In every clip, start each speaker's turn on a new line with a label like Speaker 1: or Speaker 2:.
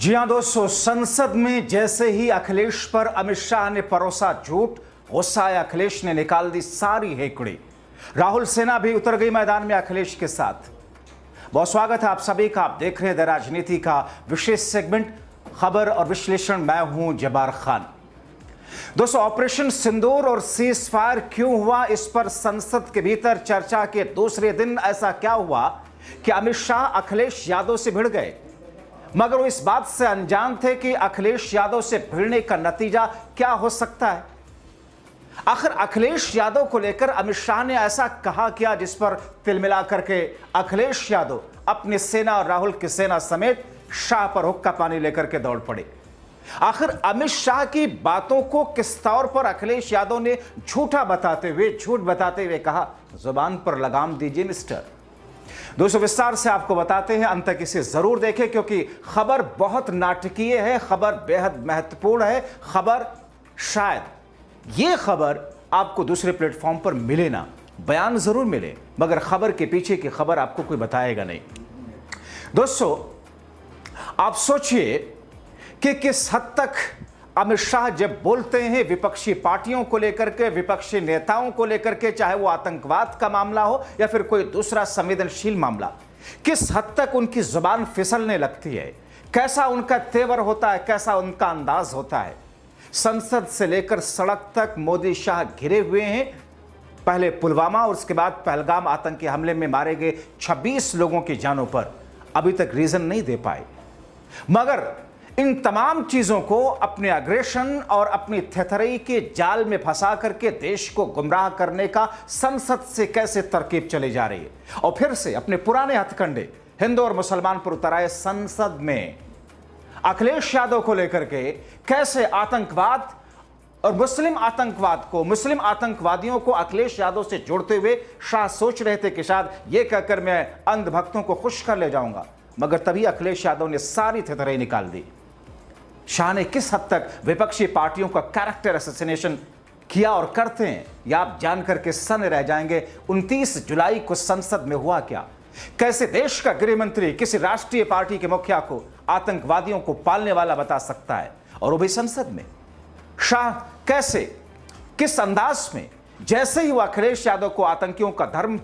Speaker 1: जी हां दोस्तों, संसद में जैसे ही अखिलेश पर अमित शाह ने परोसा झूठ, गुस्सा आया अखिलेश ने निकाल दी सारी हेकड़ी। राहुल सेना भी उतर गई मैदान में अखिलेश के साथ। बहुत स्वागत है आप सभी का। आप देख रहे हैं द राजनीति का विशेष सेगमेंट खबर और विश्लेषण। मैं हूं जब्बार खान। दोस्तों, ऑपरेशन सिंदूर और सीज फायर क्यों हुआ, इस पर संसद के भीतर चर्चा के दूसरे दिन ऐसा क्या हुआ कि अमित शाह अखिलेश यादव से भिड़ गए, मगर वो इस बात से अनजान थे कि अखिलेश यादव से भिड़ने का नतीजा क्या हो सकता है। आखिर अखिलेश यादव को लेकर अमित शाह ने ऐसा कहा क्या जिस पर तिलमिला करके अखिलेश यादव अपनी सेना और राहुल की सेना समेत शाह पर हुक्का पानी लेकर के दौड़ पड़े। आखिर अमित शाह की बातों को किस तौर पर अखिलेश यादव ने झूठ बताते हुए कहा, जुबान पर लगाम दीजिए मिस्टर। दोस्तों, विस्तार से आपको बताते हैं, अंत तक इसे जरूर देखें क्योंकि खबर बहुत नाटकीय है, खबर बेहद महत्वपूर्ण है। खबर शायद ये खबर आपको दूसरे प्लेटफॉर्म पर मिले ना, बयान जरूर मिले, मगर खबर के पीछे की खबर आपको कोई बताएगा नहीं। दोस्तों, आप सोचिए कि किस हद तक अमित शाह जब बोलते हैं विपक्षी पार्टियों को लेकर के, विपक्षी नेताओं को लेकर के, चाहे वो आतंकवाद का मामला हो या फिर कोई दूसरा संवेदनशील मामला, किस हद तक उनकी जुबान फिसलने लगती है, कैसा उनका तेवर होता है, कैसा उनका अंदाज होता है। संसद से लेकर सड़क तक मोदी शाह घिरे हुए हैं। पहले पुलवामा और उसके बाद पहलगाम आतंकी हमले में मारे गए 26 लोगों की जानों पर अभी तक रीजन नहीं दे पाए, मगर इन तमाम चीजों को अपने अग्रेशन और अपनी थेथरई के जाल में फंसा करके देश को गुमराह करने का संसद से कैसे तरकीब चली जा रही है, और फिर से अपने पुराने हथकंडे हिंदू और मुसलमान पर उतर आए। संसद में अखिलेश यादव को लेकर के कैसे आतंकवाद और मुस्लिम आतंकवाद को, मुस्लिम आतंकवादियों को अखिलेश यादव से जोड़ते हुए शाह सोच रहे थे कि शायद ये कहकर मैं अंधभक्तों को खुश कर ले जाऊंगा, मगर तभी अखिलेश यादव ने सारी थेथरई निकाल दी। शाह ने किस हद तक विपक्षी पार्टियों का कैरेक्टर असैसिनेशन किया और करते हैं, यह आप जानकर के सन्न रह जाएंगे। 29 जुलाई को संसद में हुआ क्या, कैसे देश का गृह मंत्री किसी राष्ट्रीय पार्टी के मुखिया को आतंकवादियों को पालने वाला बता सकता है, और वो भी संसद में। शाह कैसे, किस अंदाज में, जैसे ही वो अखिलेश यादव को आतंकियों का धर्म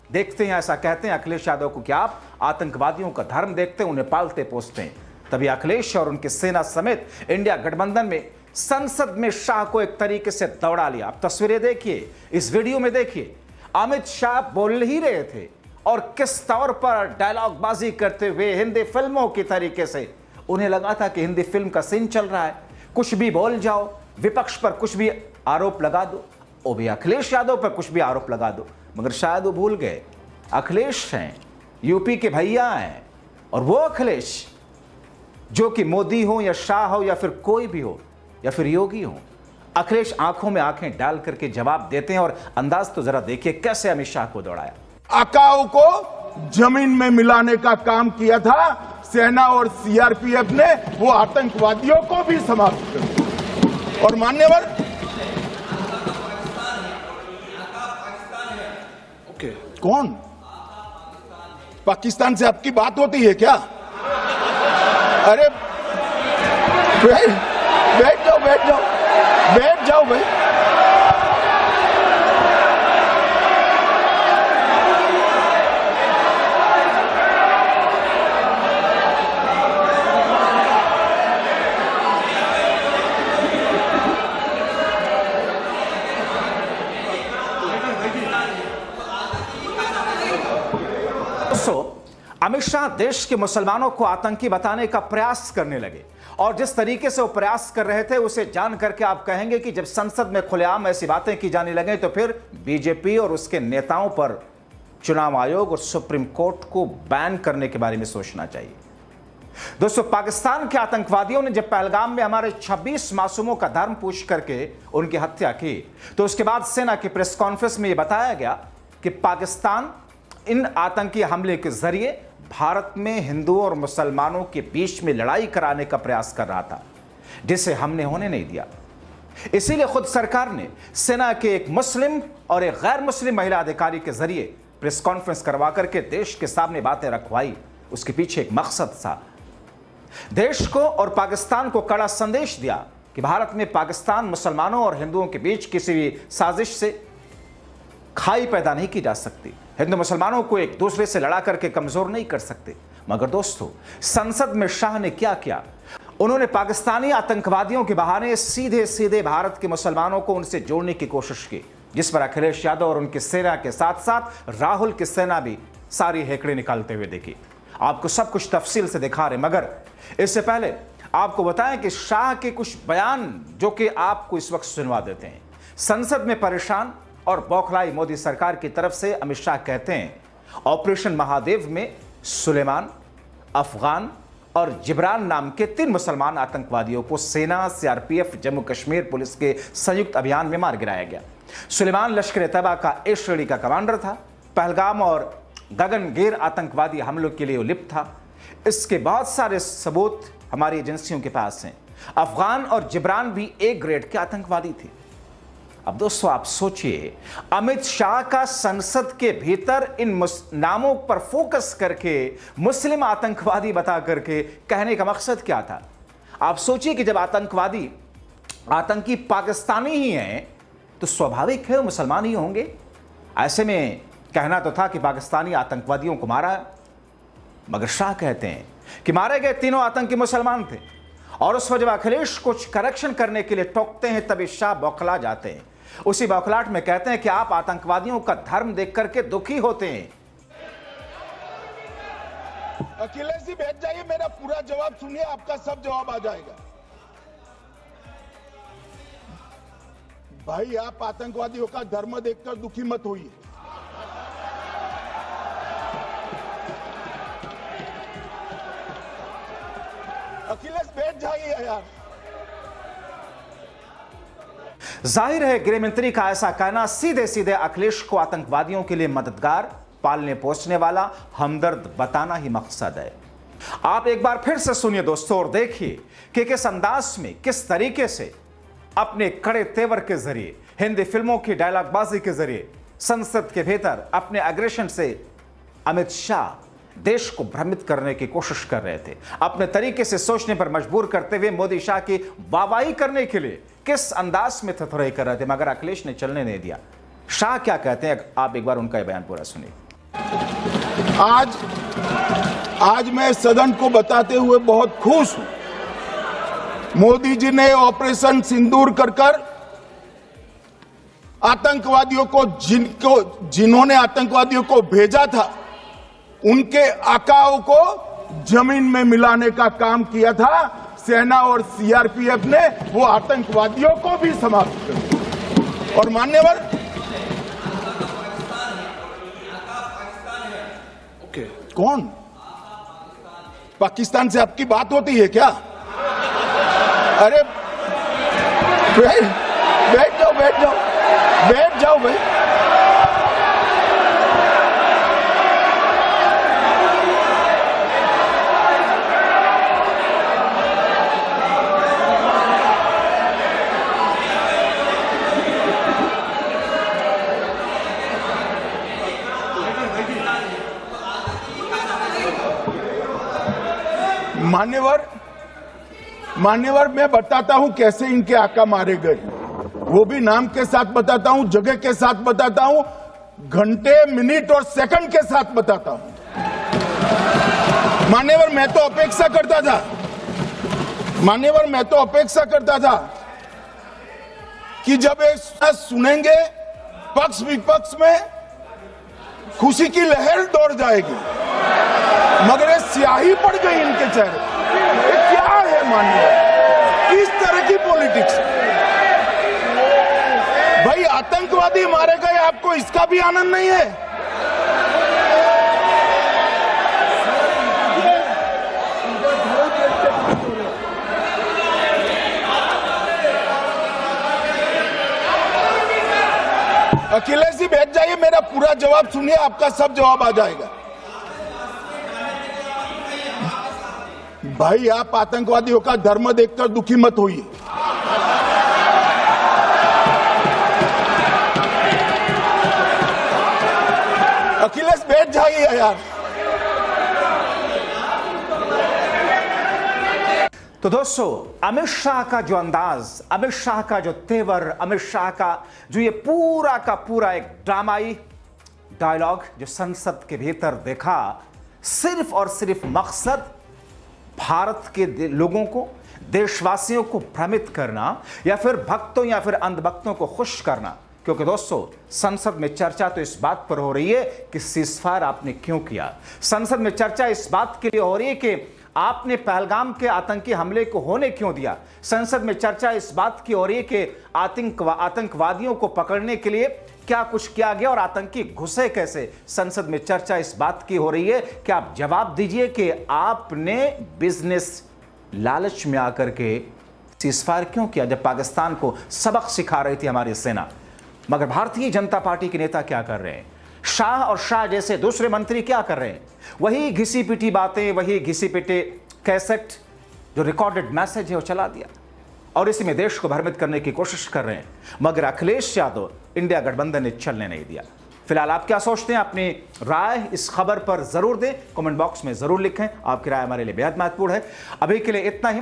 Speaker 1: देखते हैं, ऐसा कहते हैं अखिलेश यादव को कि आप आतंकवादियों का धर्म देखते हैं, उन्हें पालते पोसते हैं, तभी अखिलेश और उनकी सेना समेत इंडिया गठबंधन में संसद में शाह को एक तरीके से दौड़ा लिया। आप तस्वीरें देखिए, इस वीडियो में देखिए, अमित शाह बोल ही रहे थे और किस तौर पर डायलॉग बाजी करते हुए हिंदी फिल्मों की तरीके से, उन्हें लगा था कि हिंदी फिल्म का सीन चल रहा है, कुछ भी बोल जाओ, विपक्ष पर कुछ भी आरोप लगा दो, वो भी अखिलेश यादव पर कुछ भी आरोप लगा दो। मगर शायद वो भूल गए, अखिलेश हैं, यूपी के भैया हैं, और वो अखिलेश जो कि मोदी हो या शाह हो या फिर कोई भी हो या फिर योगी हो, अखिलेश आंखों में आंखें डाल करके जवाब देते हैं। और अंदाज तो जरा देखिए कैसे अमित शाह को दौड़ाया।
Speaker 2: अकाउ को जमीन में मिलाने का काम किया था सेना और सीआरपीएफ ने, वो आतंकवादियों को भी समाप्त कर दिया। और मान्यवर, कौन पाकिस्तान से आपकी बात होती है क्या? अरे बैठ जाओ भाई।
Speaker 1: अमित शाह देश के मुसलमानों को आतंकी बताने का प्रयास करने लगे, और जिस तरीके से वो प्रयास कर रहे थे उसे जान करके आप कहेंगे कि जब संसद में खुलेआम ऐसी बातें की जाने लगे तो फिर बीजेपी और उसके नेताओं पर चुनाव आयोग और सुप्रीम कोर्ट को बैन करने के बारे में सोचना चाहिए। दोस्तों, पाकिस्तान के आतंकवादियों ने जब पहलगाम में हमारे 26 मासूमों का धर्म पूछ करके उनकी हत्या की, तो उसके बाद सेना की प्रेस कॉन्फ्रेंस में यह बताया गया कि पाकिस्तान इन आतंकी हमले के जरिए भारत में हिंदुओं और मुसलमानों के बीच में लड़ाई कराने का प्रयास कर रहा था, जिसे हमने होने नहीं दिया। इसीलिए खुद सरकार ने सेना के एक मुस्लिम और एक गैर मुस्लिम महिला अधिकारी के जरिए प्रेस कॉन्फ्रेंस करवा करके देश के सामने बातें रखवाई। उसके पीछे एक मकसद था। देश को और पाकिस्तान को कड़ा संदेश दिया कि भारत में पाकिस्तान मुसलमानों और हिंदुओं के बीच किसी भी साजिश से खाई पैदा नहीं की जा सकती। हिंदू मुसलमानों को एक दूसरे से लड़ा करके कमजोर नहीं कर सकते। मगर दोस्तों, संसद में शाह ने क्या किया? उन्होंने पाकिस्तानी आतंकवादियों के बहाने सीधे सीधे भारत के मुसलमानों को उनसे जोड़ने की कोशिश की, जिस पर अखिलेश यादव और उनकी सेना के साथ साथ राहुल की सेना भी सारी हेकड़े निकालते हुए देखी। आपको सब कुछ तफसील से दिखा रहे, मगर इससे पहले आपको बताएं कि शाह के कुछ बयान जो कि आपको इस वक्त सुनवा देते हैं। संसद में परेशान और बौखलाई मोदी सरकार की तरफ से अमित शाह कहते हैं, ऑपरेशन महादेव में सुलेमान, अफगान और जिब्रान नाम के 3 मुसलमान आतंकवादियों को सेना, सीआरपीएफ, जम्मू कश्मीर पुलिस के संयुक्त अभियान में मार गिराया गया। सुलेमान लश्कर-ए-तैयबा का ए श्रेणी का कमांडर था। पहलगाम और गगनगीर आतंकवादी हमलों के लिए लिप्त था। इसके बहुत सारे सबूत हमारी एजेंसियों के पास हैं। अफगान और जिब्रान भी ए ग्रेड के आतंकवादी थे। अब दोस्तों, आप सोचिए, अमित शाह का संसद के भीतर इन नामों पर फोकस करके मुस्लिम आतंकवादी बता करके कहने का मकसद क्या था? आप सोचिए कि जब आतंकी पाकिस्तानी ही हैं तो स्वाभाविक है वो मुसलमान ही होंगे। ऐसे में कहना तो था कि पाकिस्तानी आतंकवादियों को मारा, मगर शाह कहते हैं कि मारे गए तीनों आतंकी मुसलमान थे। और उस वक्त जब अखिलेश कुछ करेक्शन करने के लिए टोकते हैं तभी शाह बौखला जाते हैं। उसी बौखलाहट में कहते हैं कि आप आतंकवादियों का धर्म देख करके दुखी होते हैं।
Speaker 2: अखिलेश जी बैठ जाइए, मेरा पूरा जवाब सुनिए, आपका सब जवाब आ जाएगा। भाई, आप आतंकवादियों का धर्म देखकर दुखी मत होइए। अखिलेश बैठ जाइए यार।
Speaker 1: जाहिर है गृह मंत्री का ऐसा कहना सीधे सीधे अखिलेश को आतंकवादियों के लिए मददगार, पालने पोसने वाला, हमदर्द बताना ही मकसद है। आप एक बार फिर से सुनिए दोस्तों और देखिए कि किस अंदाज में, किस तरीके से अपने कड़े तेवर के जरिए, हिंदी फिल्मों की डायलॉगबाजी के जरिए संसद के भीतर अपने अग्रेशन से अमित शाह देश को भ्रमित करने की कोशिश कर रहे थे। अपने तरीके से सोचने पर मजबूर करते हुए मोदी शाह की वाहवाही करने के लिए किस अंदाज में थथराई कर रहे थे, मगर अखिलेश ने चलने नहीं दिया। शाह क्या कहते हैं, आप एक बार उनका यह बयान पूरा सुनिए।
Speaker 2: आज मैं सदन को बताते हुए बहुत खुश हूं। मोदी जी ने ऑपरेशन सिंदूर कर आतंकवादियों को जिन्होंने आतंकवादियों को भेजा था, उनके आकाओं को जमीन में मिलाने का काम किया था। सेना और सीआरपीएफ ने वो आतंकवादियों को भी समाप्त कर दिया। और मान्यवर, कौन पाकिस्तान से आपकी बात होती है क्या? अरे बैठ जाओ भाई। मान्यवर, मैं बताता हूं कैसे इनके आका मारे गए, वो भी नाम के साथ बताता हूं, जगह के साथ बताता हूं, घंटे, मिनट और सेकंड के साथ बताता हूं। मान्यवर, मैं तो अपेक्षा करता था कि जब एक सुनेंगे पक्ष विपक्ष में खुशी की लहर दौड़ जाएगी, मगर ये स्याही पड़ गई इनके चेहरे। ये क्या है मान्यवर, इस तरह की पॉलिटिक्स? भाई, आतंकवादी मारे गए, आपको इसका भी आनंद नहीं है? अखिलेश जी बैठ जाइए, मेरा पूरा जवाब सुनिए, आपका सब जवाब आ जाएगा। भाई, आप आतंकवादियों का धर्म देखकर दुखी मत होइए। अखिलेश बैठ जाइए यार।
Speaker 1: तो दोस्तों, अमित शाह का जो अंदाज, अमित शाह का जो तेवर, अमित शाह का जो ये पूरा का पूरा एक ड्रामाई डायलॉग जो संसद के भीतर देखा, सिर्फ और सिर्फ मकसद भारत के लोगों को, देशवासियों को भ्रमित करना या फिर भक्तों या फिर अंधभक्तों को खुश करना। क्योंकि दोस्तों, संसद में चर्चा तो इस बात पर हो रही है कि सीज़फायर आपने क्यों किया। संसद में चर्चा इस बात के लिए हो रही है कि आपने पहलगाम के आतंकी हमले को होने क्यों दिया। संसद में चर्चा इस बात की हो रही है कि आतंकवादियों को पकड़ने के लिए क्या कुछ किया गया और आतंकी घुसे कैसे। संसद में चर्चा इस बात की हो रही है कि आप जवाब दीजिए कि आपने बिजनेस लालच में आकर के सीज़फायर क्यों किया, जब पाकिस्तान को सबक सिखा रही थी हमारी सेना। मगर भारतीय जनता पार्टी के नेता क्या कर रहे हैं, शाह और शाह जैसे दूसरे मंत्री क्या कर रहे हैं, वही घिसी पिटी बातें, वही घिसी पिटे कैसेट, जो रिकॉर्डेड मैसेज है वो चला दिया और इसी में देश को भ्रमित करने की कोशिश कर रहे हैं। मगर अखिलेश यादव इंडिया गठबंधन ने चलने नहीं दिया। फिलहाल आप क्या सोचते हैं, अपनी राय इस खबर पर जरूर दें, कमेंट बॉक्स में जरूर लिखें। आपकी राय हमारे लिए बेहद महत्वपूर्ण है। अभी के लिए इतना ही।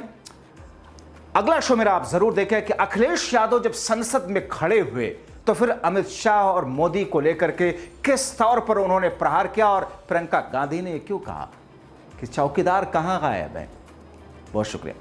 Speaker 1: अगला शो मेरा आप जरूर देखें कि अखिलेश यादव जब संसद में खड़े हुए तो फिर अमित शाह और मोदी को लेकर के किस तौर पर उन्होंने प्रहार किया और प्रियंका गांधी ने क्यों कहा कि चौकीदार कहां गायब है। बहुत शुक्रिया।